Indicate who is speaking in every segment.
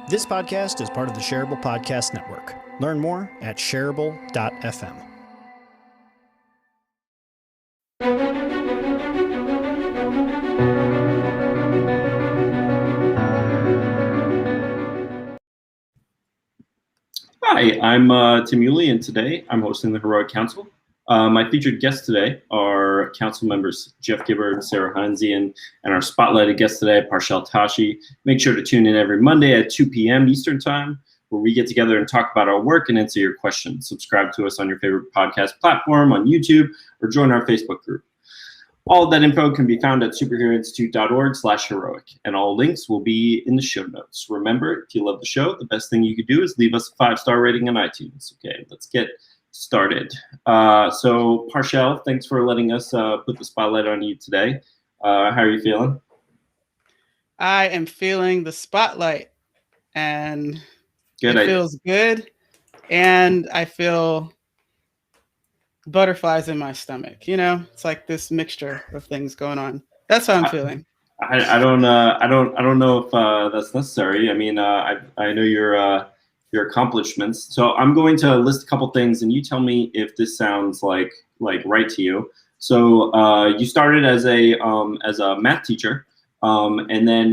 Speaker 1: This podcast is part of the Shareable Podcast Network. Learn more at shareable.fm.
Speaker 2: Hi, I'm Tim Yulee, and today I'm hosting the Heroic Council. My featured guests today are council members Jeff Gibbard, Sarah Heinze, and our spotlighted guest today, Parchelle Tashi. Make sure to tune in every Monday at 2 p.m. Eastern Time, where we get together and talk about our work and answer your questions. Subscribe to us on your favorite podcast platform, on YouTube, or join our Facebook group. All of that info can be found at superheroinstitute.org/heroic, and all links will be in the show notes. Remember, if you love the show, the best thing you could do is leave us a 5-star rating on iTunes. Okay, let's get started. So, Parchelle, thanks for letting us put the spotlight on you today. How are you feeling?
Speaker 3: I am feeling the spotlight, and
Speaker 2: Good.
Speaker 3: It feels good, and I feel butterflies in my stomach. You know, it's like this mixture of things going on. That's how I'm feeling.
Speaker 2: I don't know if that's necessary. I mean, I know your accomplishments. So I'm going to list a couple things, and you tell me if this sounds like right to you. So you started as a math teacher, and then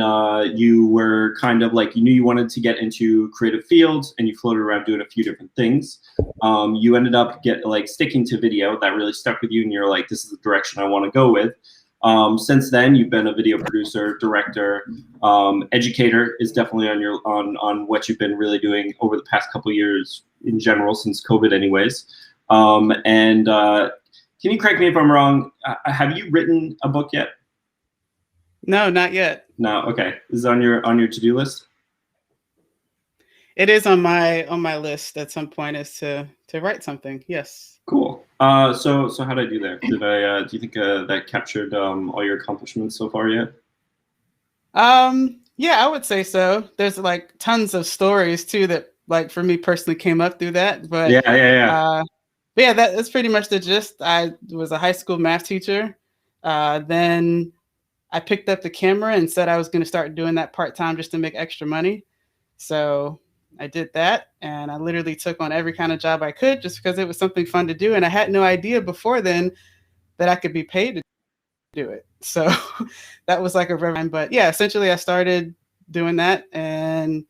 Speaker 2: you were kind of like, you knew you wanted to get into creative fields, and you floated around doing a few different things. You ended up sticking to video. That really stuck with you, and you're like, this is the direction I want to go with. Since then, you've been a video producer, director, educator is definitely on what you've been really doing over the past couple of years in general, since COVID anyways. And can you correct me if I'm wrong? Have you written a book yet?
Speaker 3: No, not yet.
Speaker 2: No. Okay. Is it on your to-do list?
Speaker 3: It is on my list at some point, is to write something. Yes.
Speaker 2: Cool. So how did I do there? Did I? Do you think that captured all your accomplishments so far yet?
Speaker 3: Yeah, I would say so. There's like tons of stories too that, like, for me personally came up through that. But
Speaker 2: yeah.
Speaker 3: But yeah, that's pretty much the gist. I was a high school math teacher. Then I picked up the camera and said I was going to start doing that part-time just to make extra money. So I did that, and I literally took on every kind of job I could just because it was something fun to do. And I had no idea before then that I could be paid to do it. So that was like a revelation. But yeah, essentially I started doing that and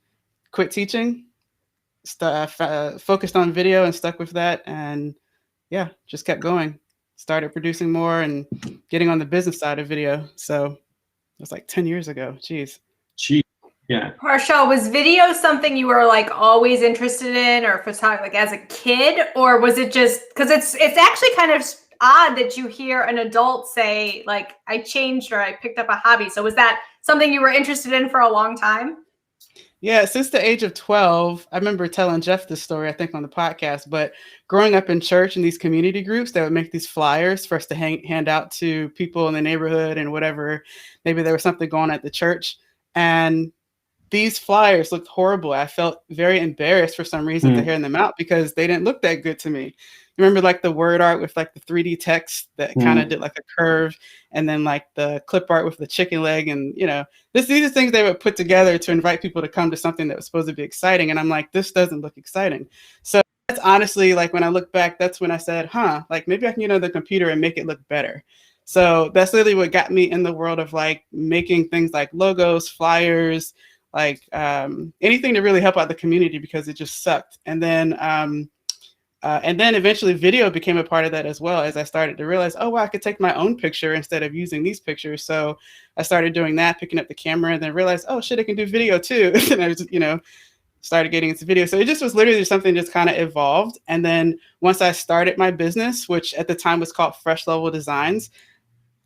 Speaker 3: quit teaching, focused on video and stuck with that. And yeah, just kept going. Started producing more and getting on the business side of video. So it was like 10 years ago. Jeez.
Speaker 2: Yeah.
Speaker 4: Parchelle, was video something you were like always interested in, or photography, like as a kid, or was it just because it's actually kind of odd that you hear an adult say like, I changed or I picked up a hobby. So was that something you were interested in for a long time?
Speaker 3: Yeah, since the age of 12, I remember telling Jeff this story, I think, on the podcast, but growing up in church in these community groups that would make these flyers for us to hand out to people in the neighborhood and whatever, maybe there was something going on at the church. And these flyers looked horrible. I felt very embarrassed for some reason to hand them out because they didn't look that good to me. Remember like the word art with like the 3D text that kind of did like a curve, and then like the clip art with the chicken leg, and these are things they would put together to invite people to come to something that was supposed to be exciting. And I'm like, this doesn't look exciting. So that's honestly, like, when I look back, that's when I said, like maybe I can get on the computer and make it look better. So that's literally what got me in the world of like making things like logos, flyers, like anything to really help out the community because it just sucked. And then eventually video became a part of that as well, as I started to realize, oh, wow, I could take my own picture instead of using these pictures. So I started doing that, picking up the camera, and then realized, oh shit, I can do video too. And I was, started getting into video. So it just was literally something just kind of evolved. And then once I started my business, which at the time was called Fresh Level Designs,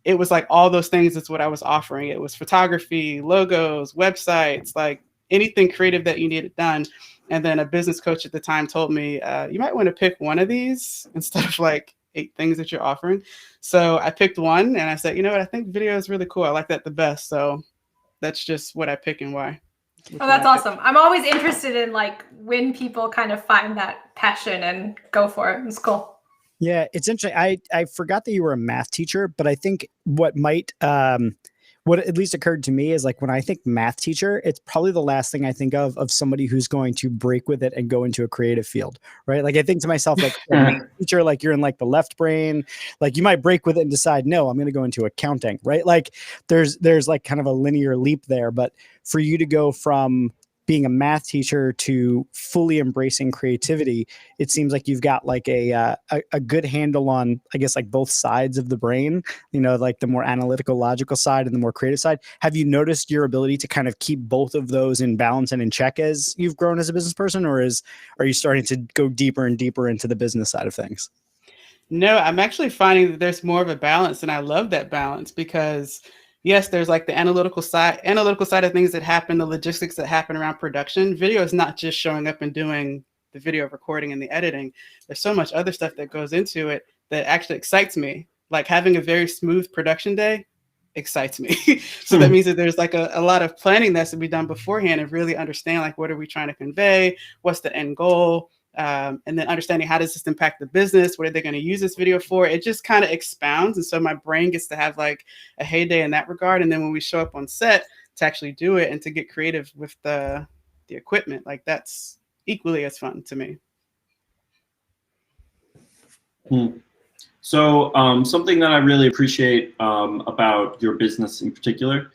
Speaker 3: it was like all those things is what I was offering. It was photography, logos, websites, like anything creative that you needed done. And then a business coach at the time told me, you might want to pick one of these instead of like 8 things that you're offering. So I picked one, and I said, you know what, I think video is really cool. I like that the best. So that's just what I pick and why.
Speaker 4: Oh, that's awesome. I'm always interested in like when people kind of find that passion and go for it. It's cool.
Speaker 1: Yeah, it's interesting. I forgot that you were a math teacher, but I think what might what at least occurred to me is like when I think math teacher, it's probably the last thing I think of somebody who's going to break with it and go into a creative field, right? Like I think to myself, like math teacher, like you're in like the left brain, like you might break with it and decide, no, I'm going to go into accounting, right? Like there's like kind of a linear leap there, but for you to go from being a math teacher to fully embracing creativity, it seems like you've got like a good handle on, I guess, like both sides of the brain, you know, like the more analytical, logical side and the more creative side. Have you noticed your ability to kind of keep both of those in balance and in check as you've grown as a business person, or are you starting to go deeper and deeper into the business side of things?
Speaker 3: No, I'm actually finding that there's more of a balance, and I love that balance because yes, there's like the analytical side of things that happen, the logistics that happen around production. Video is not just showing up and doing the video recording and the editing. There's so much other stuff that goes into it that actually excites me. Like having a very smooth production day excites me. So that means that there's like a lot of planning that's to be done beforehand and really understand like what are we trying to convey, what's the end goal, and then understanding how does this impact the business, what are they going to use this video for. It just kind of expounds, and so my brain gets to have like a heyday in that regard. And then when we show up on set to actually do it and to get creative with the equipment, like that's equally as fun to me.
Speaker 2: So something that I really appreciate about your business in particular,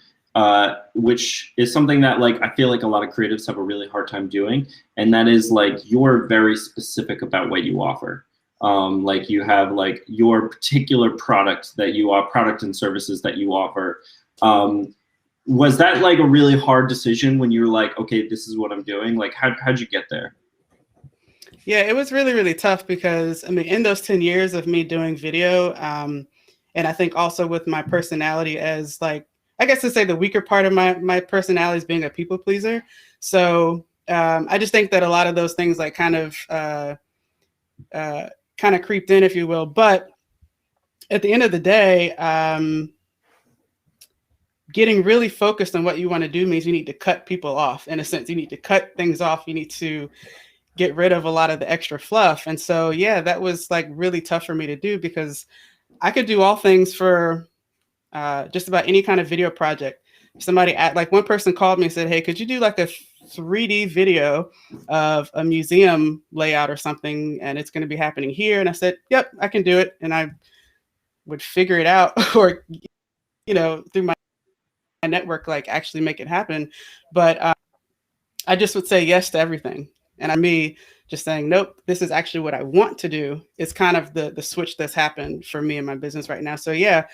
Speaker 2: which is something that like I feel like a lot of creatives have a really hard time doing, and that is like you're very specific about what you offer. Like you have like your particular product and services that you offer. Was that like a really hard decision when you were like, okay, this is what I'm doing? Like how'd you get there?
Speaker 3: Yeah, it was really, really tough because I mean, in those 10 years of me doing video, and I think also with my personality as like, I guess to say the weaker part of my personality is being a people pleaser. So I just think that a lot of those things like kind of creeped in, if you will. But at the end of the day, getting really focused on what you want to do means you need to cut people off. In a sense, you need to cut things off. You need to get rid of a lot of the extra fluff. And so, yeah, that was like really tough for me to do because I could do all things for just about any kind of video project. Somebody like one person called me and said, hey, could you do like a 3D video of a museum layout or something? And it's going to be happening here. And I said, yep, I can do it. And I would figure it out or, you know, through my network, like actually make it happen. But I just would say yes to everything. And me just saying, nope, this is actually what I want to do is kind of the switch that's happened for me in my business right now. So yeah,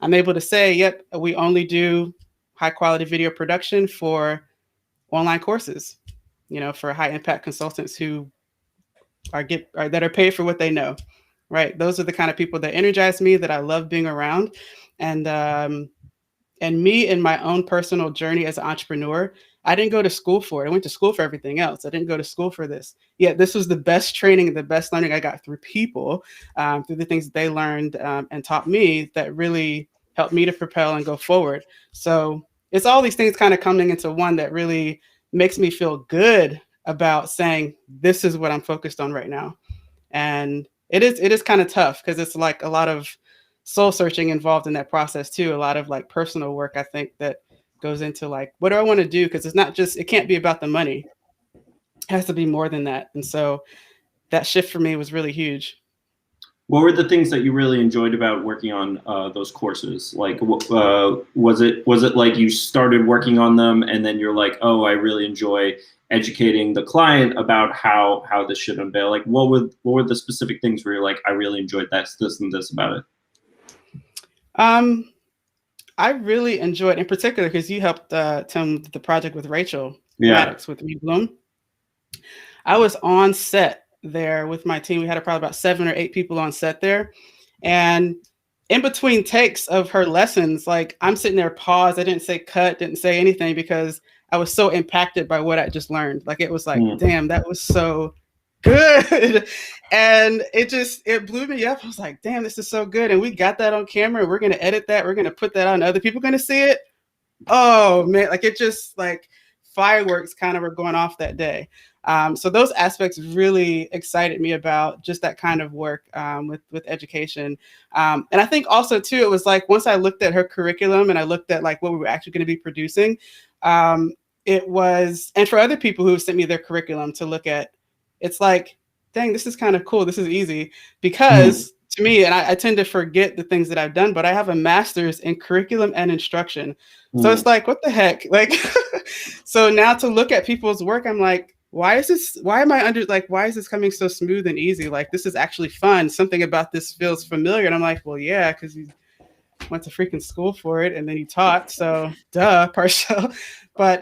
Speaker 3: I'm able to say, yep, we only do high quality video production for online courses, you know, for high impact consultants who that are paid for what they know, right? Those are the kind of people that energize me, that I love being around. And me in my own personal journey as an entrepreneur, I didn't go to school for it. I went to school for everything else. I didn't go to school for this. Yet this was the best training and the best learning I got through people, through the things that they learned and taught me that really helped me to propel and go forward. So it's all these things kind of coming into one that really makes me feel good about saying, this is what I'm focused on right now. And it is kind of tough because it's like a lot of soul searching involved in that process too. A lot of like personal work, I think, that goes into like, what do I want to do? Because it's not just, it can't be about the money. It has to be more than that. And so that shift for me was really huge.
Speaker 2: What were the things that you really enjoyed about working on those courses? Like, was it like you started working on them and then you're like, oh, I really enjoy educating the client about how this should unveil? Like, what were the specific things where you're like, I really enjoyed this, and this about it?
Speaker 3: I really enjoyed, in particular, because you helped Tim the project with Rachel Maddox with Me Bloom. I was on set there with my team. We had probably about 7 or 8 people on set there. And in between takes of her lessons, like I'm sitting there paused. I didn't say cut, didn't say anything because I was so impacted by what I just learned. Like it was like, damn, that was so good. And it blew me up. I was like, damn, this is so good. And we got that on camera. We're going to edit that. We're going to put that on. Other people going to see it. Oh man. Like it just like fireworks kind of were going off that day. So those aspects really excited me about just that kind of work with education. And I think also too, it was like, once I looked at her curriculum and I looked at like what we were actually going to be producing, it was, and for other people who sent me their curriculum to look at, it's like, dang, this is kind of cool. This is easy, because to me, and I tend to forget the things that I've done, but I have a master's in curriculum and instruction. So it's like, what the heck? Like, so now to look at people's work, I'm like, why is this coming so smooth and easy? Like, this is actually fun. Something about this feels familiar. And I'm like, well, yeah, because you went to freaking school for it and then you taught. So duh, Parchelle. But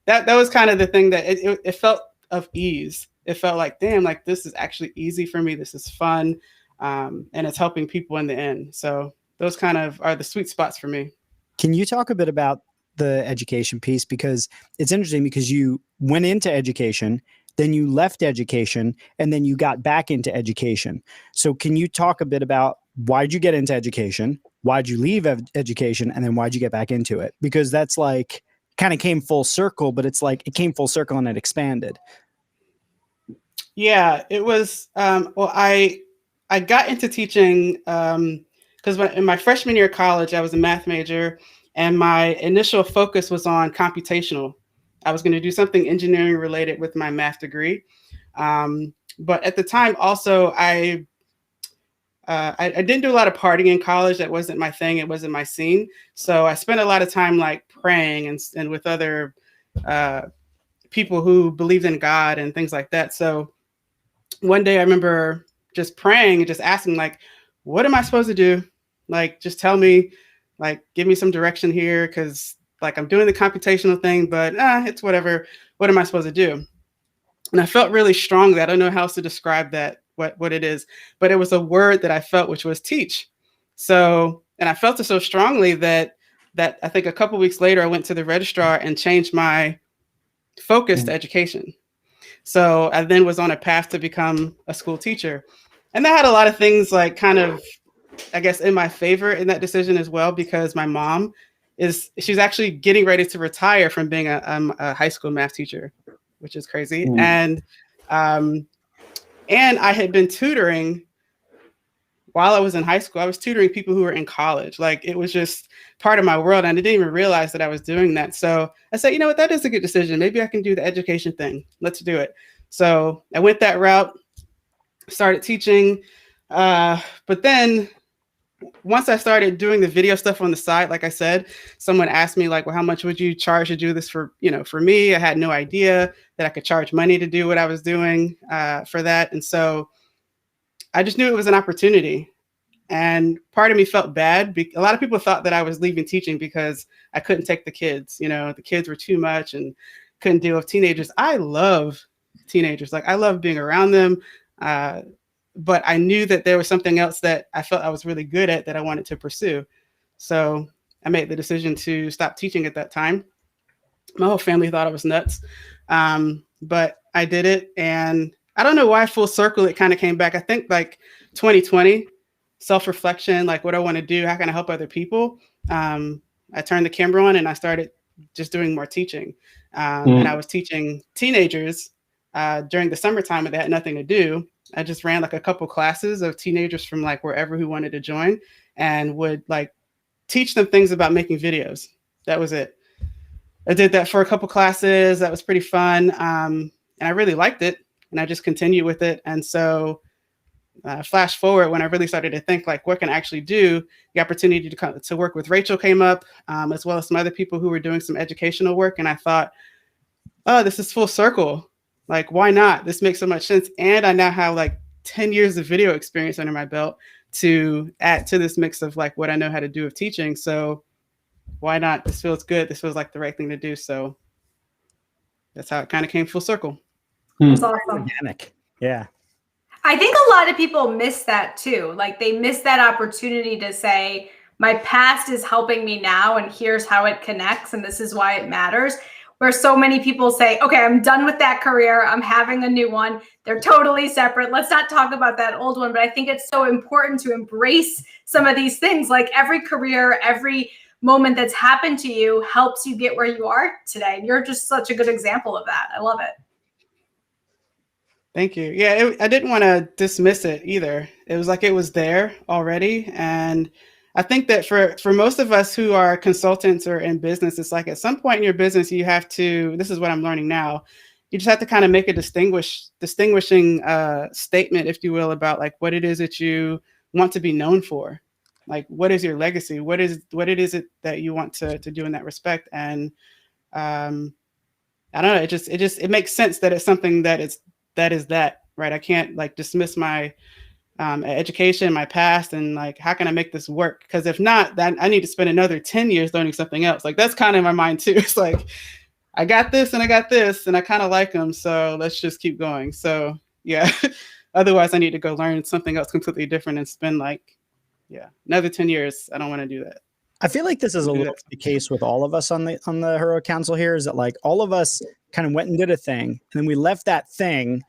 Speaker 3: that was kind of the thing that it felt of ease. It felt like, damn, like this is actually easy for me. This is fun. And it's helping people in the end. So those kind of are the sweet spots for me.
Speaker 1: Can you talk a bit about the education piece? Because it's interesting, because you went into education, then you left education, and then you got back into education. So can you talk a bit about why'd you get into education? Why'd you leave education? And then why'd you get back into it? Because that's like kind of came full circle, but it's like it came full circle and it expanded.
Speaker 3: Yeah, it was, well, I got into teaching because in my freshman year of college, I was a math major, and my initial focus was on computational. I was going to do something engineering related with my math degree. But at the time also, I didn't do a lot of partying in college. That wasn't my thing. It wasn't my scene. So I spent a lot of time like praying and with other people who believed in God and things like that. So one day I remember just praying and just asking, like, what am I supposed to do? Like, just tell me, like, give me some direction here. Cause like I'm doing the computational thing, but it's whatever. What am I supposed to do? And I felt really strongly. I don't know how else to describe that, what it is, but it was a word that I felt, which was teach. So, and I felt it so strongly that I think a couple of weeks later, I went to the registrar and changed my focus to education. So I then was on a path to become a school teacher. And that had a lot of things like kind of, I guess, in my favor in that decision as well, because my mom she's actually getting ready to retire from being a high school math teacher, which is crazy. And I had been tutoring while I was in high school. I was tutoring people who were in college. Like, it was just part of my world. And I didn't even realize that I was doing that. So I said, you know what, that is a good decision. Maybe I can do the education thing. Let's do it. So I went that route, started teaching. But then once I started doing the video stuff on the side, like I said, someone asked me like, well, how much would you charge to do this for me? I had no idea that I could charge money to do what I was doing for that. And so I just knew it was an opportunity. And part of me felt bad. A lot of people thought that I was leaving teaching because I couldn't take the kids. The kids were too much and couldn't deal with teenagers. I love teenagers. Like, I love being around them. But I knew that there was something else that I felt I was really good at that I wanted to pursue. So I made the decision to stop teaching at that time. My whole family thought I was nuts. But I did it. And I don't know why full circle it kind of came back. I think like 2020, self-reflection, like what I want to do, how can I help other people? I turned the camera on and I started just doing more teaching. And I was teaching teenagers during the summertime, and they had nothing to do. I just ran like a couple classes of teenagers from like wherever who wanted to join, and would like teach them things about making videos. That was it. I did that for a couple classes. That was pretty fun. And I really liked it, and I just continued with it. And so flash forward, when I really started to think like, what can I actually do? The opportunity to work with Rachel came up, as well as some other people who were doing some educational work. And I thought, oh, this is full circle. Like, why not? This makes so much sense. And I now have like 10 years of video experience under my belt to add to this mix of like what I know how to do with teaching. So why not? This feels good. This feels like the right thing to do. So that's how it kind of came full circle.
Speaker 4: That's awesome.
Speaker 1: Organic. Yeah.
Speaker 4: I think a lot of people miss that too. Like, they miss that opportunity to say, my past is helping me now, and here's how it connects, and this is why it matters. Where so many people say, okay, I'm done with that career. I'm having a new one. They're totally separate. Let's not talk about that old one. But I think it's so important to embrace some of these things. Like, every career, every moment that's happened to you helps you get where you are today. You're just such a good example of that. I love it.
Speaker 3: Thank you. Yeah, I didn't want to dismiss it either. It was like it was there already. And I think that for most of us who are consultants or in business, it's like at some point in your business, you have to, this is what I'm learning now, you just have to kind of make a distinguishing statement, if you will, about like what it is that you want to be known for. Like, what is your legacy? What is it that you want to do in that respect? And I don't know, it makes sense that it's something that is that, right? I can't like dismiss my education, my past, and like, how can I make this work? Because if not, then I need to spend another 10 years learning something else. Like, that's kind of in my mind too. It's like, I got this and I got this and I kind of like them. So let's just keep going. So yeah, otherwise I need to go learn something else completely different and spend like, another 10 years. I don't want to do that.
Speaker 1: I feel like this is a little the case with all of us on the Hero Council here, is that like all of us kind of went and did a thing, and then we left that thing,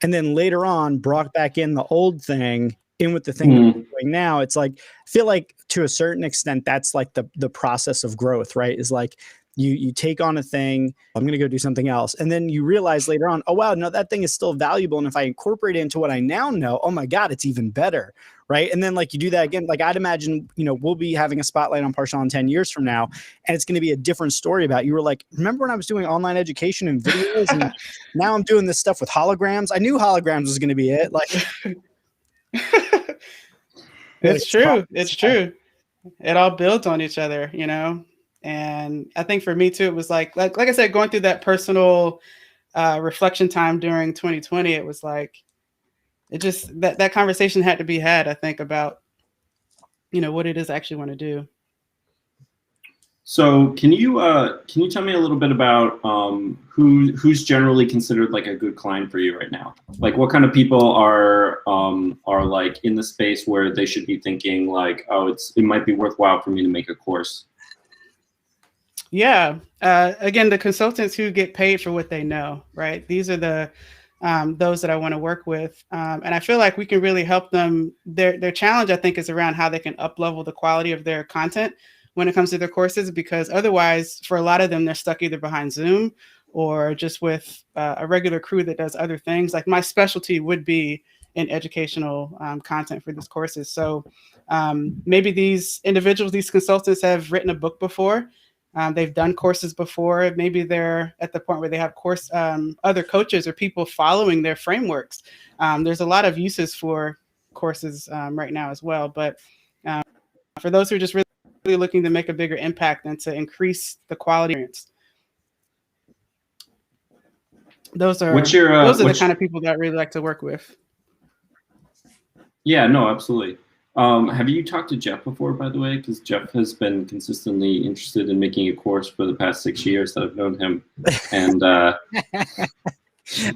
Speaker 1: and then later on brought back in the old thing in with the thing that we're doing now. It's like, I feel like to a certain extent, that's like the process of growth, right? Is like you take on a thing, I'm going to go do something else. And then you realize later on, oh, wow, no, that thing is still valuable. And if I incorporate it into what I now know, oh my God, it's even better. Right. And then like you do that again, like I'd imagine, we'll be having a spotlight on Parchelle in 10 years from now, and it's going to be a different story about, you were like, remember when I was doing online education and videos, and now I'm doing this stuff with holograms. I knew holograms was going to be it. Like,
Speaker 3: it's true. It's true. It all builds on each other, And I think for me too, it was like I said, going through that personal reflection time during 2020, it was like, it just, that conversation had to be had, I think, about, what it is I actually want to do.
Speaker 2: So can you tell me a little bit about who's generally considered like a good client for you right now? Like, what kind of people are like in the space where they should be thinking like, oh, it might be worthwhile for me to make a course?
Speaker 3: Yeah. Again, the consultants who get paid for what they know, right? These are the those that I want to work with. And I feel like we can really help them. Their challenge, I think, is around how they can up-level the quality of their content when it comes to their courses, because otherwise, for a lot of them, they're stuck either behind Zoom or just with a regular crew that does other things. Like, my specialty would be in educational content for these courses. So maybe these individuals, these consultants, have written a book before. They've done courses before. Maybe they're at the point where they have other coaches or people following their frameworks. There's a lot of uses for courses right now as well. But for those who are just really looking to make a bigger impact and to increase the quality experience, those are the kind of people that I really like to work with.
Speaker 2: Yeah, no, absolutely. Have you talked to Jeff before, by the way? Because Jeff has been consistently interested in making a course for the past 6 years that I've known him. And
Speaker 1: I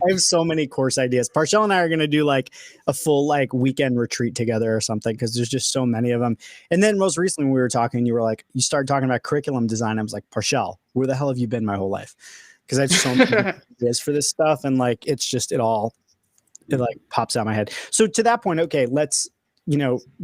Speaker 1: have so many course ideas. Parchelle and I are going to do like a full like weekend retreat together or something, because there's just so many of them. And then most recently when we were talking, you were like, you started talking about curriculum design. I was like, Parchelle, where the hell have you been my whole life? Because I have so many ideas for this stuff. And like, it's just, it like pops out my head. So to that point, okay, let's,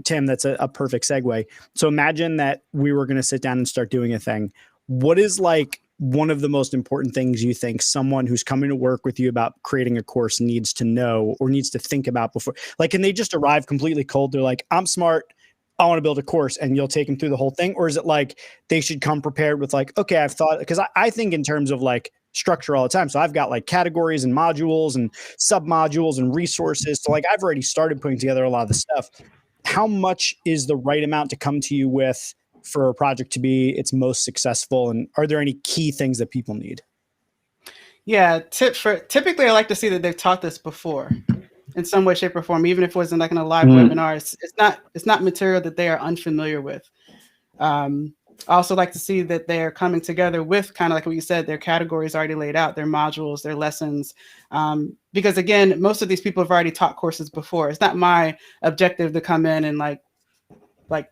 Speaker 1: Tim, that's a perfect segue. So imagine that we were going to sit down and start doing a thing. What is like one of the most important things you think someone who's coming to work with you about creating a course needs to know or needs to think about before? Like, can they just arrive completely cold? They're like, I'm smart, I want to build a course, and you'll take them through the whole thing? Or is it like they should come prepared with like, okay, I've thought, because I think in terms of like structure all the time. So I've got like categories and modules and sub modules and resources. So like I've already started putting together a lot of the stuff. How much is the right amount to come to you with for a project to be its most successful? And are there any key things that people need?
Speaker 3: Yeah, typically I like to see that they've taught this before in some way, shape, or form, even if it wasn't like in a live webinar. It's not material that they are unfamiliar with. I also like to see that they're coming together with kind of like what you said, their categories already laid out, their modules, their lessons. Because again, most of these people have already taught courses before. It's not my objective to come in and like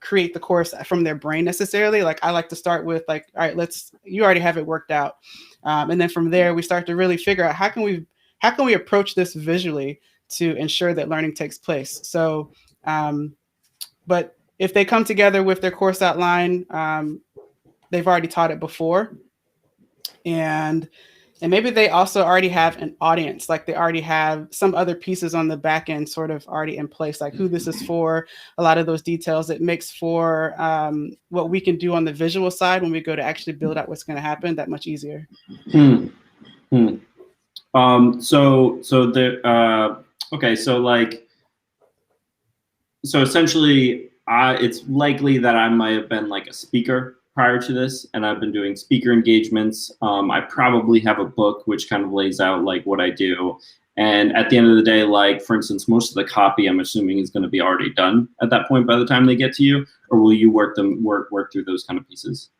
Speaker 3: create the course from their brain necessarily. Like, I like to start with like, all right, you already have it worked out. And then from there, we start to really figure out how can we approach this visually to ensure that learning takes place. So, but if they come together with their course outline, they've already taught it before. And maybe they also already have an audience, like they already have some other pieces on the back end sort of already in place, like who this is for, a lot of those details. It makes for what we can do on the visual side when we go to actually build out what's going to happen that much easier.
Speaker 2: So essentially, it's likely that I might have been like a speaker prior to this, and I've been doing speaker engagements. I probably have a book which kind of lays out like what I do. And at the end of the day, like for instance, most of the copy I'm assuming is going to be already done at that point by the time they get to you, or will you work through those kind of pieces?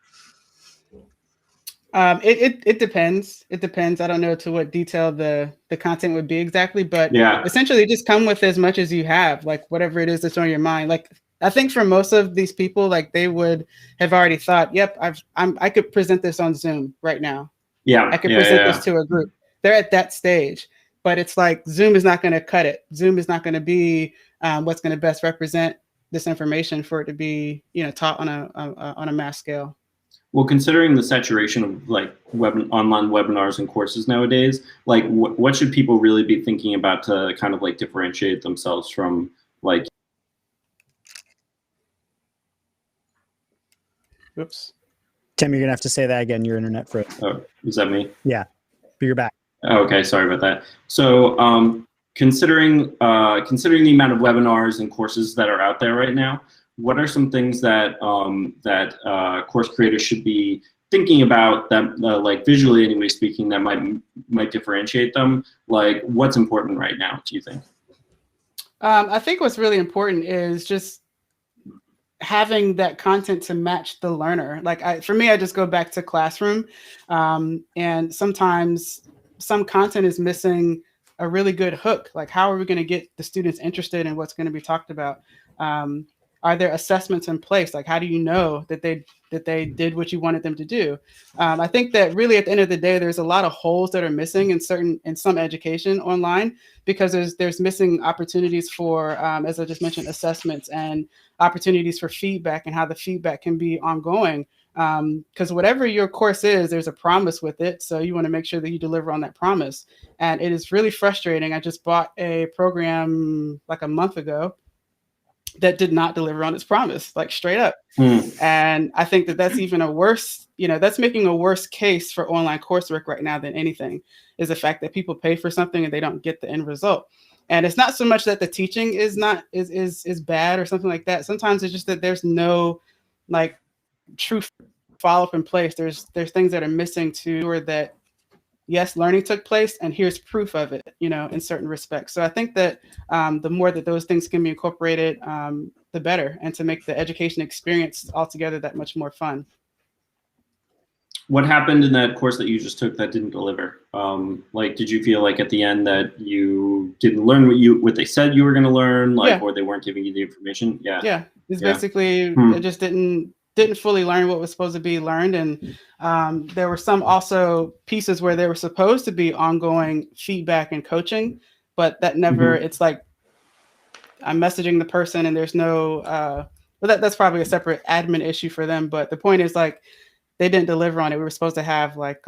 Speaker 3: It depends. It depends. I don't know to what detail the content would be exactly, but essentially just come with as much as you have, like whatever it is that's on your mind. Like I think for most of these people, like they would have already thought, yep, I could present this on Zoom right now. I could present this to a group. They're at that stage, but it's like Zoom is not going to cut it. Zoom is not going to be what's going to best represent this information for it to be, taught on a mass scale.
Speaker 2: Well, considering the saturation of like online webinars and courses nowadays, like what should people really be thinking about to kind of like differentiate themselves from like?
Speaker 3: Oops.
Speaker 1: Tim, you're gonna have to say that again. Your internet froze.
Speaker 2: Oh, is that me?
Speaker 1: Yeah, but you're back.
Speaker 2: Oh, okay, sorry about that. So considering the amount of webinars and courses that are out there right now, what are some things that course creators should be thinking about that, like visually anyway speaking, that might differentiate them? Like, what's important right now, do you think?
Speaker 3: I think what's really important is just having that content to match the learner. Like for me, I just go back to classroom, and sometimes some content is missing a really good hook. Like, how are we going to get the students interested in what's going to be talked about? Are there assessments in place? Like, how do you know that they did what you wanted them to do? I think that really at the end of the day, there's a lot of holes that are missing in some education online, because there's missing opportunities for, as I just mentioned, assessments and opportunities for feedback, and how the feedback can be ongoing. Because whatever your course is, there's a promise with it. So you want to make sure that you deliver on that promise. And it is really frustrating. I just bought a program like a month ago that did not deliver on its promise, like straight up. And I think that that's even a worse, that's making a worse case for online coursework right now than anything, is the fact that people pay for something and they don't get the end result. And it's not so much that the teaching is bad or something like that. Sometimes it's just that there's no like true follow-up in place. There's things that are missing to, or that, yes, learning took place, and here's proof of it, in certain respects. So I think that the more that those things can be incorporated, the better, and to make the education experience altogether that much more fun.
Speaker 2: What happened in that course that you just took that didn't deliver? Like, did you feel like at the end that you didn't learn what they said you were going to learn, like, or they weren't giving you the information? Yeah. It's
Speaker 3: basically, it just didn't fully learn what was supposed to be learned. And there were some also pieces where there were supposed to be ongoing feedback and coaching, but that never, it's like I'm messaging the person and there's no, well, that's probably a separate admin issue for them. But the point is, like, they didn't deliver on it. We were supposed to have like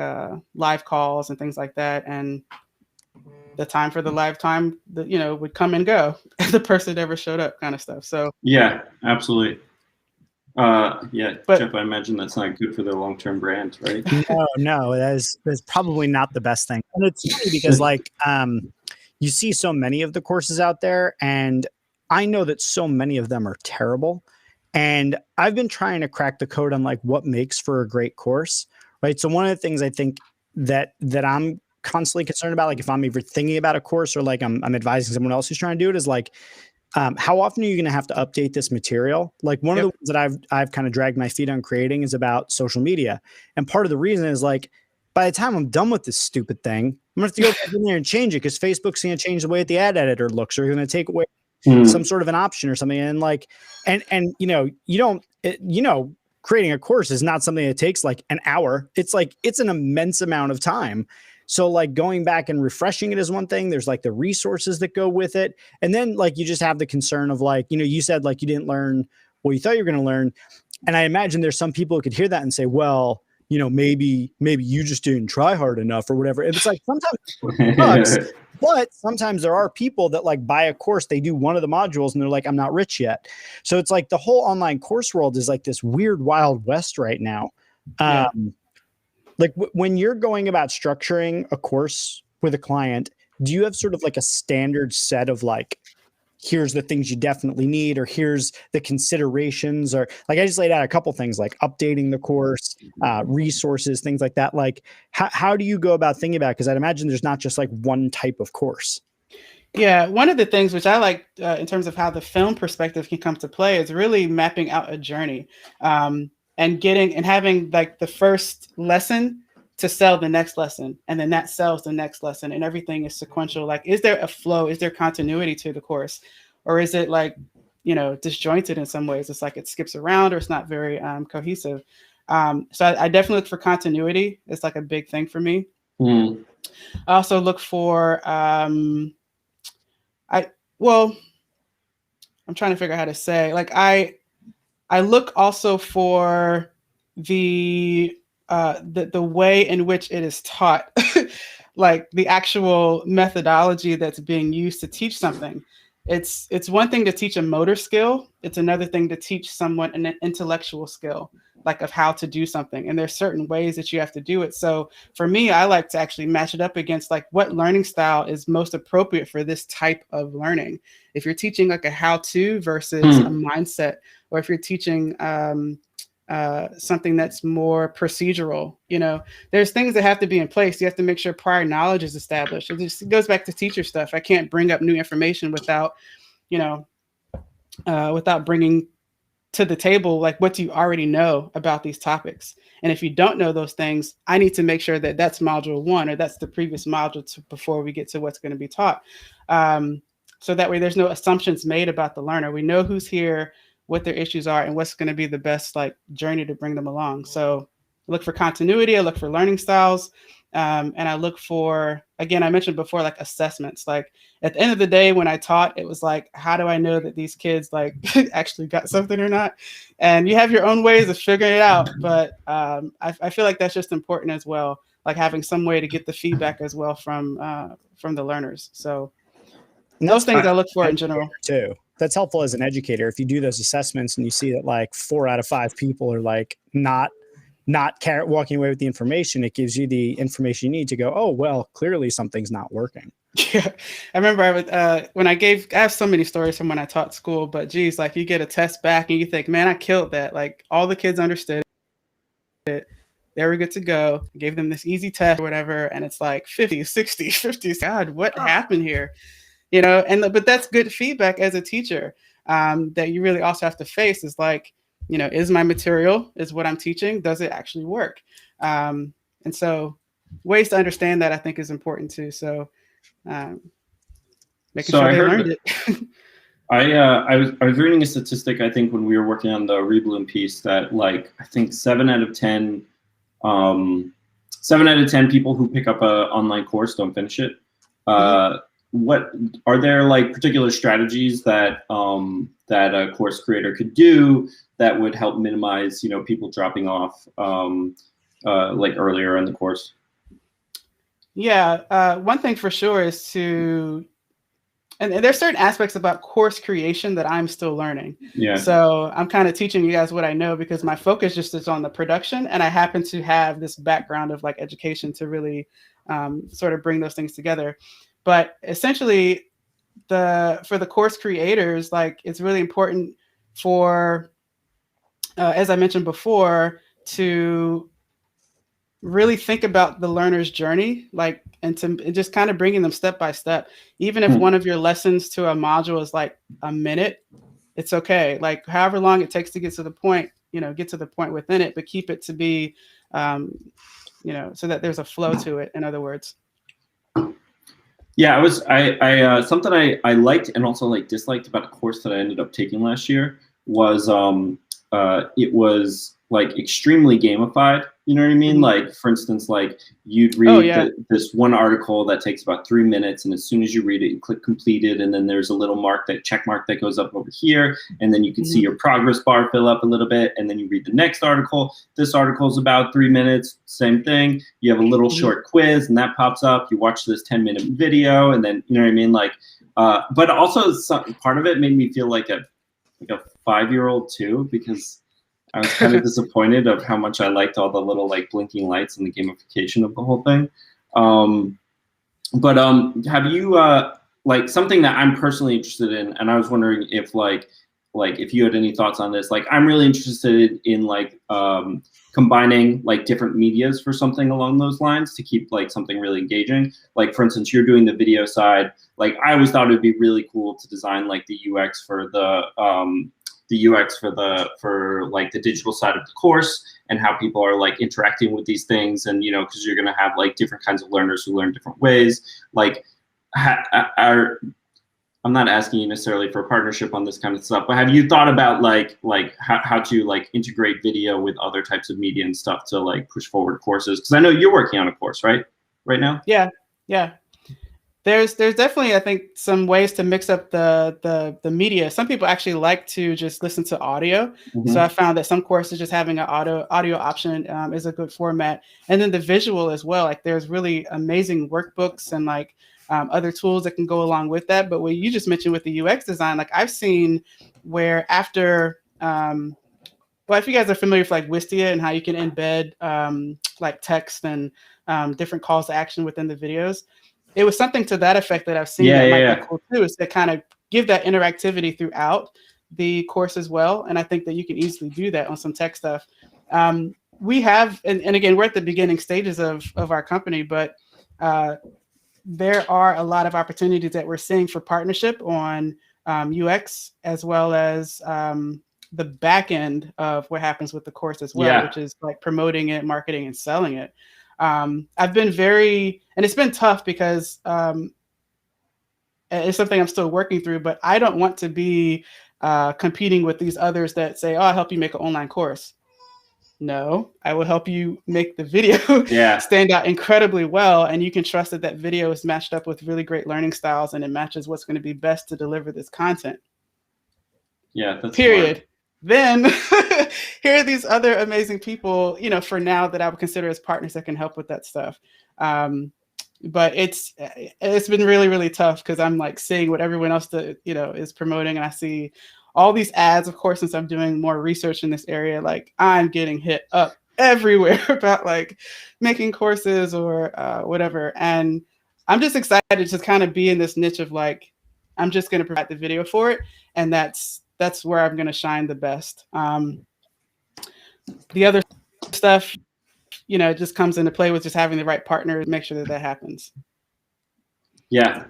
Speaker 3: live calls and things like that. And the time for the live time, would come and go. The person never showed up, kind of stuff. So
Speaker 2: yeah, absolutely. But Jeff, I imagine that's not good for their long-term brand, right?
Speaker 1: No, that's probably not the best thing. And it's funny because you see so many of the courses out there, and I know that so many of them are terrible. And I've been trying to crack the code on like what makes for a great course, right? So one of the things I think that I'm constantly concerned about, like if I'm either thinking about a course or like I'm advising someone else who's trying to do it, is like, how often are you going to have to update this material? Like one of the ones that I've kind of dragged my feet on creating is about social media. And part of the reason is like, by the time I'm done with this stupid thing, I'm going to have to go in there and change it, because Facebook's going to change the way that the ad editor looks, or you're going to take away some sort of an option or something. And like, and creating a course is not something that takes like an hour. It's like, it's an immense amount of time. So like going back and refreshing it is one thing. There's like the resources that go with it. And then like, you just have the concern of like, you said like you didn't learn well, you thought you were going to learn. And I imagine there's some people who could hear that and say, well, you know, maybe you just didn't try hard enough or whatever. It's like sometimes it sucks, but sometimes there are people that like buy a course, they do one of the modules and they're like, I'm not rich yet. So it's like the whole online course world is like this weird Wild West right now.
Speaker 3: Yeah.
Speaker 1: Like when you're going about structuring a course with a client, do you have sort of like a standard set of like, here's the things you definitely need, or here's the considerations, or like I just laid out a couple things like updating the course, resources, things like that. Like how do you go about thinking about it? Because I'd imagine there's not just like one type of course.
Speaker 3: Yeah, one of the things which I like in terms of how the film perspective can come to play is really mapping out a journey, and having like the first lesson to sell the next lesson, and then that sells the next lesson, and everything is sequential. Like, is there a flow? Is there continuity to the course, or is it like, you know, disjointed in some ways? It's like it skips around, or it's not very cohesive. So I definitely look for continuity. It's like a big thing for me.
Speaker 2: Mm.
Speaker 3: I also look for I'm trying to figure out how to say, like, I look also for the way in which it is taught, like the actual methodology that's being used to teach something. It's one thing to teach a motor skill. It's another thing to teach someone an intellectual skill, like of how to do something. And there's certain ways that you have to do it. So for me, I like to actually match it up against like what learning style is most appropriate for this type of learning. If you're teaching like a how-to versus a mindset, or if you're teaching something that's more procedural, you know, there's things that have to be in place. You have to make sure prior knowledge is established. It just goes back to teacher stuff. I can't bring up new information without, you know, without bringing to the table, like, what do you already know about these topics? And if you don't know those things, I need to make sure that that's module 1, or that's the previous module before we get to what's going to be taught. So that way there's no assumptions made about the learner. We know who's here, what their issues are, and what's going to be the best like journey to bring them along. So I look for continuity, I look for learning styles, and I look for, again, I mentioned before, like assessments. Like at the end of the day, when I taught, it was like, how do I know that these kids like actually got something or not? And you have your own ways of figuring it out, but I feel like that's just important as well, like having some way to get the feedback as well from the learners. So those things I look for in general
Speaker 1: too. That's helpful as an educator. If you do those assessments and you see that like 4 out of 5 people are like not walking away with the information, it gives you the information you need to go, oh, well, clearly something's not working.
Speaker 3: Yeah. I remember I have so many stories from when I taught school, but geez, like you get a test back and you think, man, I killed that. Like all the kids understood it. They were good to go. I gave them this easy test or whatever. And it's like 50, 60, 50. God, what happened here? You know, but that's good feedback as a teacher, that you really also have to face is like, you know, is my material, is what I'm teaching, does it actually work? And so ways to understand that I think is important too. So making sure they learned it.
Speaker 2: I was reading a statistic, I think, when we were working on the Rebloom piece, that like, I think 7 out of 10 people who pick up an online course don't finish it. What are there like particular strategies that that a course creator could do that would help minimize, you know, people dropping off like earlier in the course?
Speaker 3: Yeah, one thing for sure is to, and there's certain aspects about course creation that I'm still learning.
Speaker 2: Yeah.
Speaker 3: So I'm kind of teaching you guys what I know because my focus just is on the production, and I happen to have this background of like education to really sort of bring those things together. But essentially, for the course creators, like it's really important for, as I mentioned before, to really think about the learner's journey, like, and just kind of bringing them step by step. Even if one of your lessons to a module is like a minute, it's okay. Like however long it takes to get to the point, you know, get to the point within it, but keep it to be, you know, so that there's a flow to it. In other words.
Speaker 2: Yeah, something I liked and also like disliked about a course that I ended up taking last year was it was like extremely gamified. You know what I mean? Like, for instance, like you'd read this one article that takes about 3 minutes, and as soon as you read it, you click completed, and then there's a little check mark that goes up over here, and then you can see your progress bar fill up a little bit, and then you read the next article. This article is about 3 minutes, same thing. You have a little short quiz, and that pops up. You watch this 10-minute video, and then, you know what I mean? Like, but also part of it made me feel like a 5-year-old too, because I was kind of disappointed of how much I liked all the little like blinking lights and the gamification of the whole thing. But have you like something that I'm personally interested in, and I was wondering if like if you had any thoughts on this. Like, I'm really interested in like combining like different medias for something along those lines to keep like something really engaging. Like, for instance, you're doing the video side. Like, I always thought it would be really cool to design like the UX for for like the digital side of the course, and how people are like interacting with these things. And, you know, because you're going to have like different kinds of learners who learn different ways. Like, I'm not asking you necessarily for a partnership on this kind of stuff, but have you thought about like how to like integrate video with other types of media and stuff to like push forward courses? Because I know you're working on a course, right now?
Speaker 3: Yeah. There's definitely, I think, some ways to mix up the media. Some people actually like to just listen to audio. So I found that some courses just having an audio option is a good format. And then the visual as well. Like, there's really amazing workbooks and like other tools that can go along with that. But what you just mentioned with the UX design, like I've seen where after, well, if you guys are familiar with like Wistia and how you can embed like text and different calls to action within the videos, it was something to that effect that I've seen that might be cool too, is to kind of give that interactivity throughout the course as well. And I think that you can easily do that on some tech stuff. We have, and again, we're at the beginning stages of our company, but there are a lot of opportunities that we're seeing for partnership on UX, as well as the back end of what happens with the course as well, which is like promoting it, marketing, and selling it. I've been and it's been tough because it's something I'm still working through, but I don't want to be competing with these others that say, oh, I'll help you make an online course. No, I will help you make the video stand out incredibly well. And you can trust that that video is matched up with really great learning styles, and it matches what's going to be best to deliver this content.
Speaker 2: Yeah, that's
Speaker 3: period.
Speaker 2: Smart.
Speaker 3: Then here are these other amazing people, you know, for now that I would consider as partners that can help with that stuff. But it's been really, really tough because I'm like seeing what everyone else is promoting, and I see all these ads, of course, since I'm doing more research in this area. Like, I'm getting hit up everywhere about like making courses or whatever. And I'm just excited to kind of be in this niche of like, I'm just going to provide the video for it. And that's where I'm going to shine the best. The other stuff, you know, it just comes into play with just having the right partner to make sure that happens.
Speaker 2: Yeah.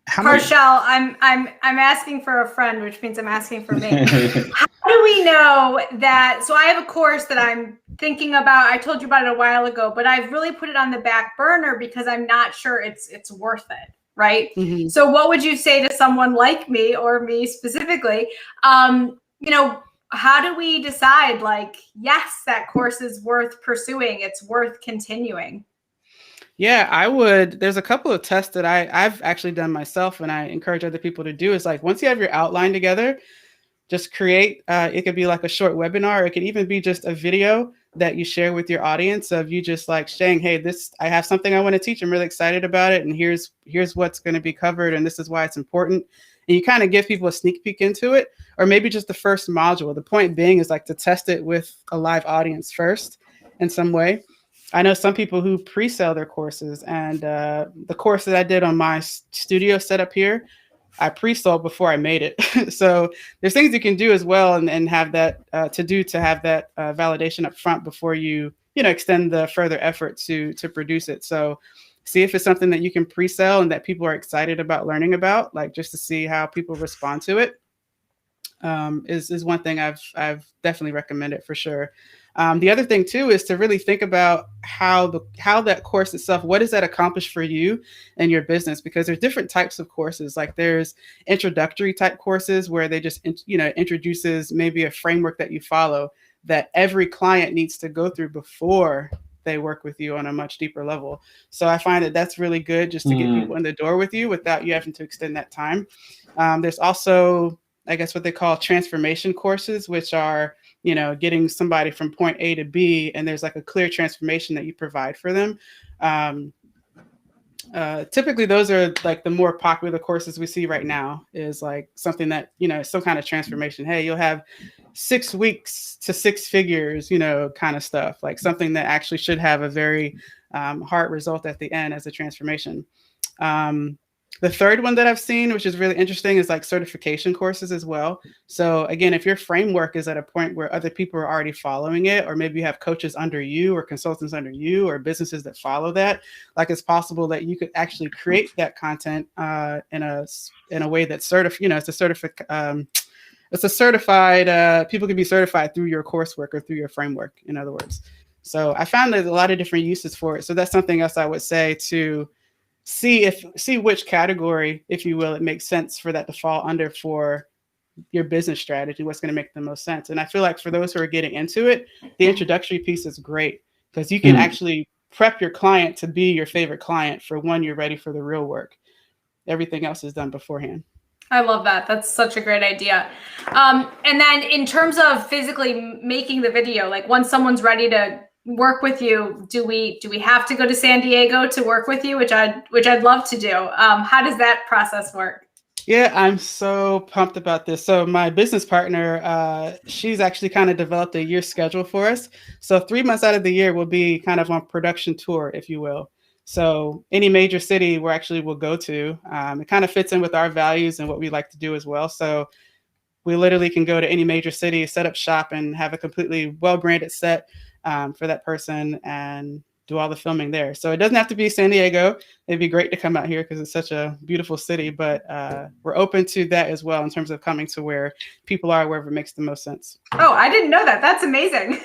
Speaker 4: Parchelle, I'm asking for a friend, which means I'm asking for me. How do we know that? So I have a course that I'm thinking about. I told you about it a while ago, but I've really put it on the back burner because I'm not sure it's worth it. Right. Mm-hmm. So what would you say to someone like me, or me specifically? You know, how do we decide like, yes, that course is worth pursuing, it's worth continuing?
Speaker 3: Yeah, I would. There's a couple of tests that I've actually done myself, and I encourage other people to do. Is like, once you have your outline together, just create, it could be like a short webinar. It could even be just a video that you share with your audience of you just like saying, hey, I have something I want to teach. I'm really excited about it. And here's what's going to be covered. And this is why it's important. And you kind of give people a sneak peek into it, or maybe just the first module. The point being is like to test it with a live audience first in some way. I know some people who pre-sell their courses, and the course that I did on my studio setup here, I pre-sold before I made it. So there's things you can do as well, and have that to have that validation up front before you extend the further effort to produce it. So see if it's something that you can pre-sell and that people are excited about learning about, like just to see how people respond to it. is one thing I've definitely recommended for sure. The other thing too is to really think about how that course itself, what does that accomplish for you and your business? Because there's different types of courses. Like there's introductory type courses where they just introduces maybe a framework that you follow that every client needs to go through before they work with you on a much deeper level. So I find that that's really good just to get people in the door with you without you having to extend that time. There's also, I guess, what they call transformation courses, which are, getting somebody from point A to B, and there's like a clear transformation that you provide for them. Typically, those are like the more popular courses we see right now is like something that, some kind of transformation. Hey, you'll have 6 weeks to 6 figures, kind of stuff, like something that actually should have a very hard result at the end as a transformation. The third one that I've seen, which is really interesting, is like certification courses as well. So again, if your framework is at a point where other people are already following it, or maybe you have coaches under you or consultants under you or businesses that follow that, like it's possible that you could actually create that content in a way that's it's a certified, people can be certified through your coursework or through your framework, in other words. So I found there's a lot of different uses for it. So that's something else I would say to see which category, if you will, it makes sense for that to fall under for your business strategy, what's going to make the most sense. And I feel like for those who are getting into it, the introductory piece is great because you can actually prep your client to be your favorite client for when you're ready for the real work. Everything else is done beforehand.
Speaker 4: I love that. That's such a great idea. And then in terms of physically making the video, like once someone's ready to work with you, do we have to go to San Diego to work with you, which I'd love to do. How does that process work?
Speaker 3: Yeah, I'm so pumped about this. So my business partner, she's actually kind of developed a year schedule for us. So 3 months out of the year, we'll be kind of on production tour, if you will. So any major city we'll go to. It kind of fits in with our values and what we like to do as well. So we literally can go to any major city, set up shop, and have a completely well-branded set for that person and do all the filming there. So it doesn't have to be San Diego. It'd be great to come out here because it's such a beautiful city, but we're open to that as well in terms of coming to where people are, wherever it makes the most sense.
Speaker 4: Oh, I didn't know that. That's amazing.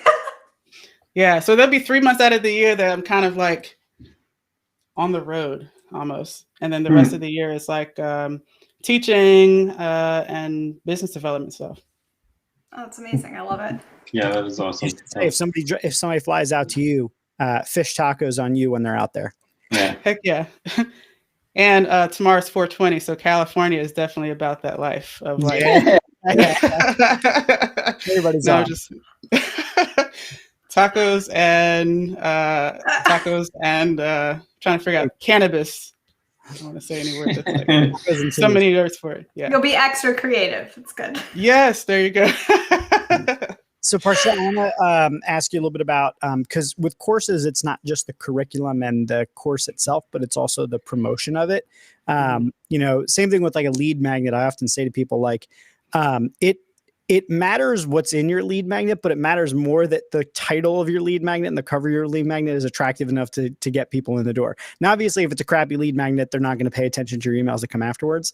Speaker 3: Yeah, so there'll be 3 months out of the year that I'm kind of like on the road almost. And then the rest of the year is like teaching and business development stuff.
Speaker 4: Oh, that's amazing. I love it.
Speaker 2: Yeah, that is awesome.
Speaker 1: If somebody flies out to you, fish tacos on you when they're out there.
Speaker 2: Yeah.
Speaker 3: Heck yeah. And tomorrow's 420, so California is definitely about that life of like
Speaker 1: Everybody's on.
Speaker 3: just tacos and trying to figure out cannabis. I don't want to say any words. Like, so many words for it. Yeah.
Speaker 4: You'll be extra creative. It's good.
Speaker 3: Yes, there you go.
Speaker 1: So Parchelle, I want to ask you a little bit about, because with courses, it's not just the curriculum and the course itself, but it's also the promotion of it. Same thing with like a lead magnet. I often say to people like, it matters what's in your lead magnet, but it matters more that the title of your lead magnet and the cover of your lead magnet is attractive enough to get people in the door. Now, obviously, if it's a crappy lead magnet, they're not going to pay attention to your emails that come afterwards.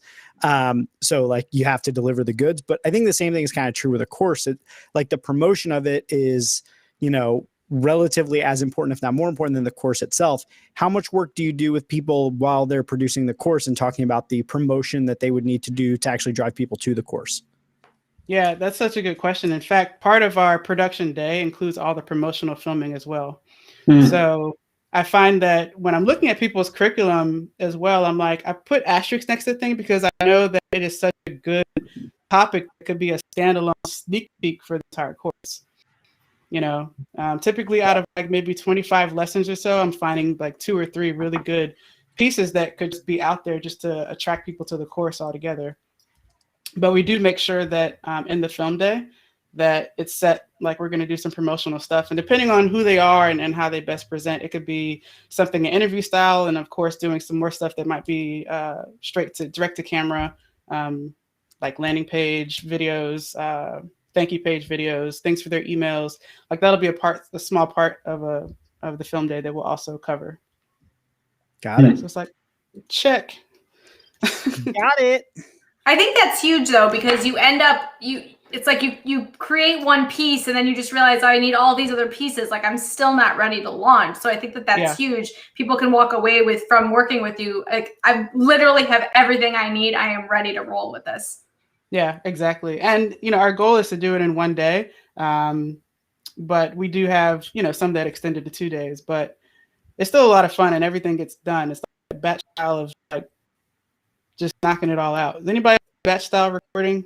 Speaker 1: So like you have to deliver the goods. But I think the same thing is kind of true with a course. Like the promotion of it is, relatively as important, if not more important than the course itself. How much work do you do with people while they're producing the course and talking about the promotion that they would need to do to actually drive people to the course?
Speaker 3: Yeah, that's such a good question. In fact, part of our production day includes all the promotional filming as well. So I find that when I'm looking at people's curriculum as well, I'm like, I put asterisks next to the thing because I know that it is such a good topic. It could be a standalone sneak peek for the entire course. Typically out of like maybe 25 lessons or so, I'm finding like 2 or 3 really good pieces that could just be out there just to attract people to the course altogether. But we do make sure that in the film day that it's set, like we're going to do some promotional stuff. And depending on who they are and how they best present, it could be something in interview style. And of course, doing some more stuff that might be direct to camera, like landing page videos, thank you page videos, things for their emails. Like that'll be a small part of the film day that we'll also cover.
Speaker 1: Got it.
Speaker 3: So it's like, check.
Speaker 1: Got it.
Speaker 4: I think that's huge though, because you end up, it's like you create one piece and then you just realize, oh, I need all these other pieces. Like I'm still not ready to launch. So I think that's huge. People can walk away from working with you. Like I literally have everything I need. I am ready to roll with this.
Speaker 3: Yeah, exactly. And, our goal is to do it in one day. But we do have, some that extended to 2 days, but it's still a lot of fun and everything gets done. It's like a batch style of like just knocking it all out. Is anybody batch style recording?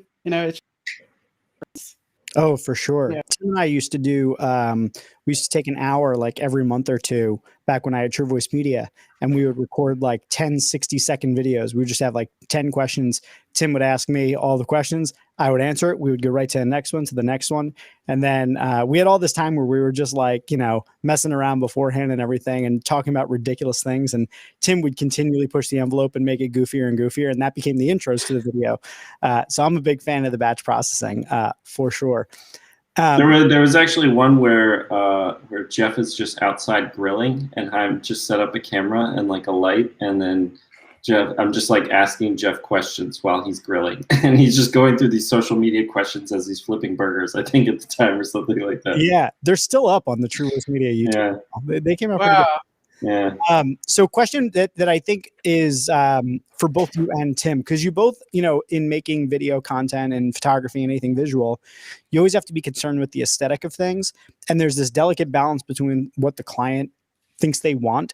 Speaker 1: Oh, for sure.
Speaker 3: Yeah.
Speaker 1: Tim and I used to do, we used to take an hour like every month or two back when I had True Voice Media, and we would record like 10 60-second videos. We would just have like 10 questions. Tim would ask me all the questions. I would answer it. We would go right to the next one, And then we had all this time where we were just like, messing around beforehand and everything and talking about ridiculous things. And Tim would continually push the envelope and make it goofier and goofier. And that became the intros to the video. So I'm a big fan of the batch processing for sure.
Speaker 2: There was actually one where Jeff is just outside grilling, and I've just set up a camera and like a light, and then I'm just like asking Jeff questions while he's grilling, and he's just going through these social media questions as he's flipping burgers, I think at the time, or something like that.
Speaker 1: Yeah, they're still up on the True Voice Media YouTube. Yeah. They came out pretty good.
Speaker 2: Yeah.
Speaker 1: So question that I think is for both you and Tim, because you both, in making video content and photography and anything visual, you always have to be concerned with the aesthetic of things. And there's this delicate balance between what the client thinks they want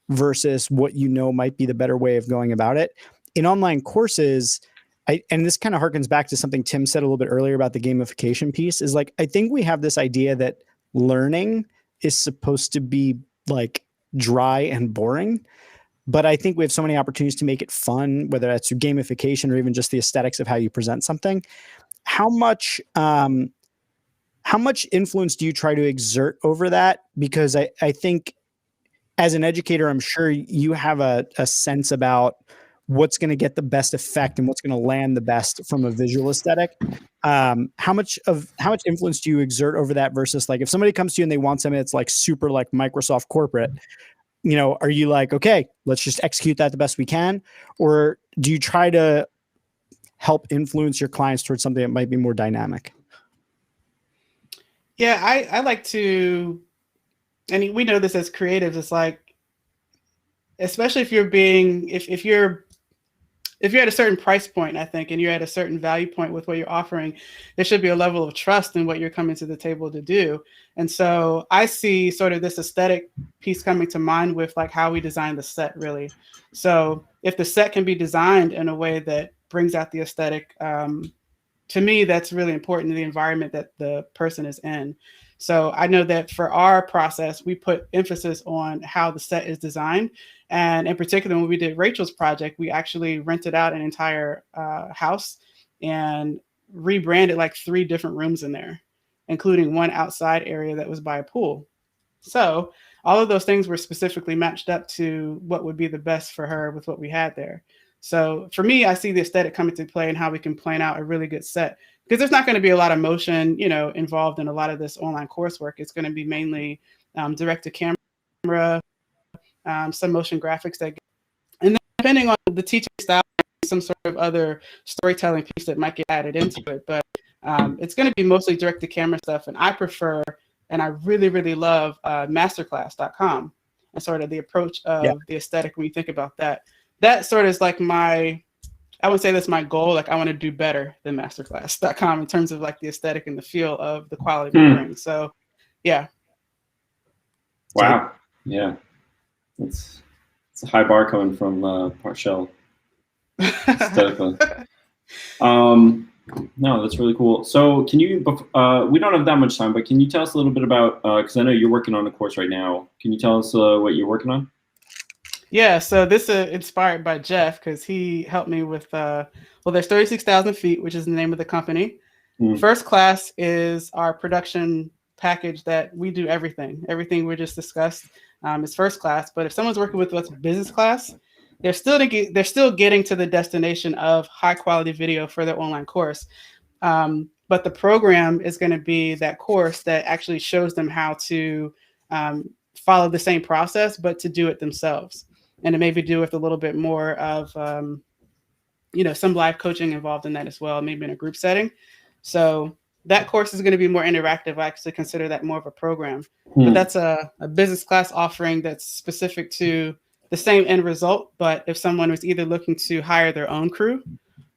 Speaker 1: versus what might be the better way of going about it. In online courses, and this kind of harkens back to something Tim said a little bit earlier about the gamification piece, is like, I think we have this idea that learning is supposed to be like dry and boring, but I think we have so many opportunities to make it fun, whether that's through gamification or even just the aesthetics of how you present something. How much influence do you try to exert over that? Because I think as an educator, I'm sure you have a sense about what's going to get the best effect and what's going to land the best from a visual aesthetic. How much influence do you exert over that versus like if somebody comes to you and they want something that's like super like Microsoft corporate, are you like, okay, let's just execute that the best we can? Or do you try to help influence your clients towards something that might be more dynamic?
Speaker 3: Yeah, I like to, and we know this as creatives, it's like, especially if you're at a certain price point, I think, and you're at a certain value point with what you're offering, there should be a level of trust in what you're coming to the table to do. And so I see sort of this aesthetic piece coming to mind with like how we design the set, really. So if the set can be designed in a way that brings out the aesthetic, to me, that's really important in the environment that the person is in. So I know that for our process, we put emphasis on how the set is designed. And in particular, when we did Rachel's project, we actually rented out an entire house and rebranded like 3 different rooms in there, including one outside area that was by a pool. So all of those things were specifically matched up to what would be the best for her with what we had there. So for me, I see the aesthetic coming to play and how we can plan out a really good set, because there's not going to be a lot of motion, involved in a lot of this online coursework. It's going to be mainly direct to camera, some motion graphics and then depending on the teaching style, some sort of other storytelling piece that might get added into it. But it's going to be mostly direct to camera stuff. And I prefer, and I really, really love masterclass.com and sort of the approach of the aesthetic when you think about that. That sort of is like I would say that's my goal. Like I want to do better than masterclass.com in terms of like the aesthetic and the feel of the quality we bring. So, yeah.
Speaker 2: Wow. Yeah. It's a high bar coming from Parchelle. Aesthetically. No, that's really cool. So can you, we don't have that much time, but can you tell us a little bit about, because I know you're working on a course right now. Can you tell us what you're working on?
Speaker 3: Yeah, so this is inspired by Jeff because he helped me with, there's 36,000 feet, which is the name of the company. First class is our production package that we do everything we just discussed is first class. But if someone's working with what's business class, they're still getting to the destination of high quality video for their online course. But the program is going to be that course that actually shows them how to follow the same process, but to do it themselves. And to maybe do with a little bit more of, some live coaching involved in that as well, maybe in a group setting. So that course is going to be more interactive. I actually consider that more of a program. But that's a business class offering that's specific to the same end result. But if someone was either looking to hire their own crew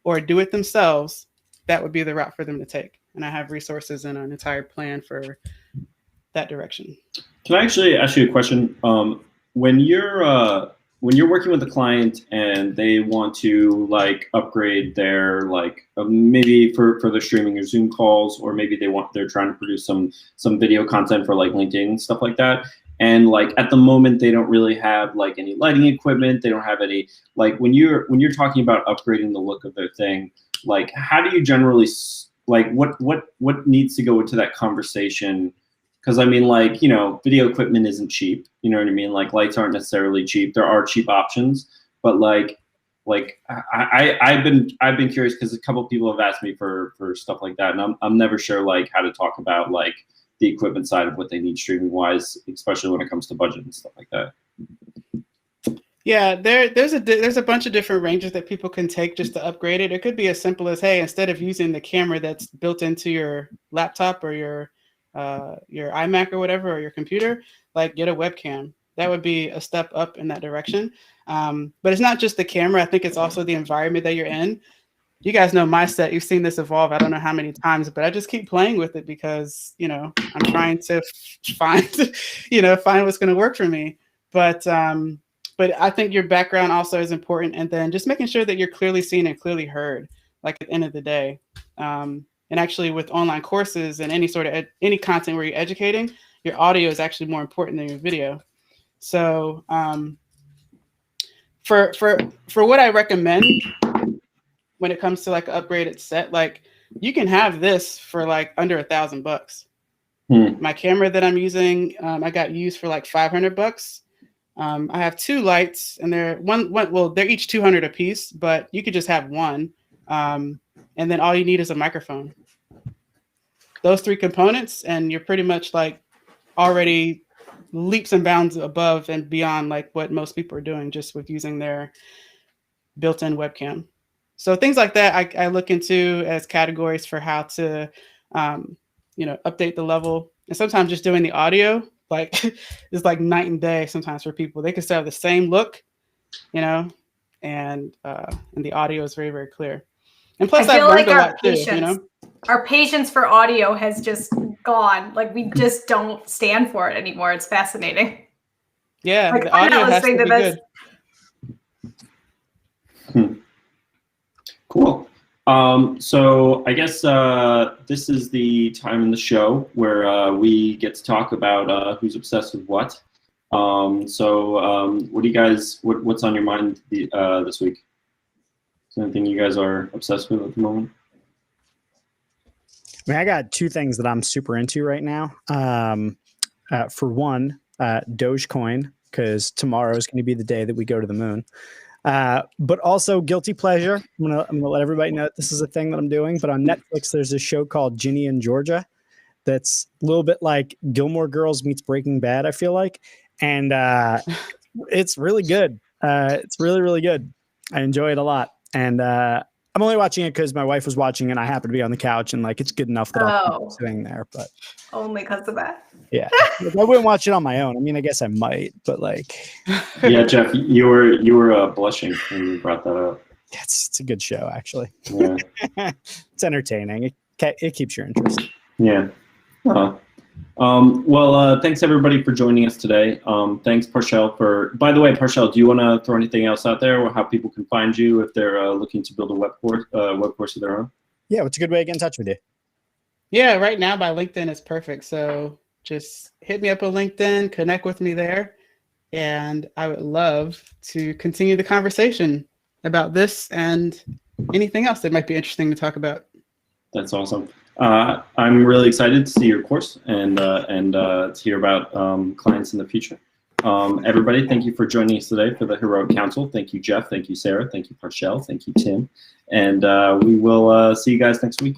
Speaker 3: or do it themselves, that would be the route for them to take. And I have resources and an entire plan for that direction.
Speaker 2: Can I actually ask you a question? When you're working with a client and they want to like upgrade their maybe for their streaming or Zoom calls, or maybe they're trying to produce some video content for like LinkedIn and stuff like that, and like at the moment they don't really have like any lighting equipment, they don't have any, like when you're talking about upgrading the look of their thing, like how do you generally like what needs to go into that conversation? Because I mean, like, you know, video equipment isn't cheap. You know what I mean? Like lights aren't necessarily cheap. There are cheap options, but like I've been curious because a couple of people have asked me for stuff like that, and I'm never sure like how to talk about like the equipment side of what they need streaming wise, especially when it comes to budget and stuff like that.
Speaker 3: Yeah, there's a bunch of different ranges that people can take just to upgrade it. It could be as simple as, hey, instead of using the camera that's built into your laptop or your iMac or whatever, or your computer, like get a webcam. That would be a step up in that direction. But it's not just the camera. I think it's also the environment that you're in. You guys know my set. You've seen this evolve. I don't know how many times, but I just keep playing with it because, you know, I'm trying to find what's going to work for me. But I think your background also is important. And then just making sure that you're clearly seen and clearly heard, like at the end of the day. And actually with online courses and any sort of any content where you're educating, your audio is actually more important than your video. So for what I recommend when it comes to like an upgraded set, like you can have this for like under $1,000. My camera that I'm using, I got used for like $500. I have two lights and they're they're each $200 a piece, but you could just have one. And then all you need is a microphone. Those three components, and you're pretty much like already leaps and bounds above and beyond like what most people are doing just with using their built-in webcam. So things like that I look into as categories for how to, update the level. And sometimes just doing the audio, like is like night and day sometimes for people. They can still have the same look, and the audio is very, very clear. And plus,
Speaker 4: I feel like
Speaker 3: our
Speaker 4: patience for audio has just gone. Like we just don't stand for it anymore. It's fascinating.
Speaker 3: Yeah,
Speaker 4: like,
Speaker 3: the audio has to be good.
Speaker 2: Cool. So I guess this is the time in the show where we get to talk about who's obsessed with what. What do you guys? What's on your mind this week? Is there anything you guys are obsessed with at the moment?
Speaker 1: I mean, I got two things that I'm super into right now. For one, Dogecoin, because tomorrow is going to be the day that we go to the moon. But also guilty pleasure. I'm gonna let everybody know that this is a thing that I'm doing. But on Netflix, there's a show called Ginny and Georgia that's a little bit like Gilmore Girls meets Breaking Bad, I feel like. And it's really good. It's really, really good. I enjoy it a lot. And I'm only watching it because my wife was watching it and I happen to be on the couch and like it's good enough that I'm sitting there. But
Speaker 4: only because of that.
Speaker 1: Yeah. I wouldn't watch it on my own. I mean, I guess I might, but like
Speaker 2: yeah, Jeff, you were blushing when you brought that up.
Speaker 1: It's a good show, actually.
Speaker 2: Yeah.
Speaker 1: It's entertaining. It keeps your interest.
Speaker 2: Yeah. Thanks everybody for joining us today. Thanks Parchelle by the way, Parchelle, do you want to throw anything else out there or how people can find you if they're looking to build a web course of their own?
Speaker 1: Yeah. What's a good way to get in touch with you?
Speaker 3: Yeah. Right now by LinkedIn is perfect. So just hit me up on LinkedIn, connect with me there. And I would love to continue the conversation about this and anything else that might be interesting to talk about.
Speaker 2: That's awesome. I'm really excited to see your course and to hear about clients in the future. Everybody, thank you for joining us today for the Heroic Council. Thank you, Jeff. Thank you, Sarah. Thank you, Parchelle. Thank you, Tim. And we will see you guys next week.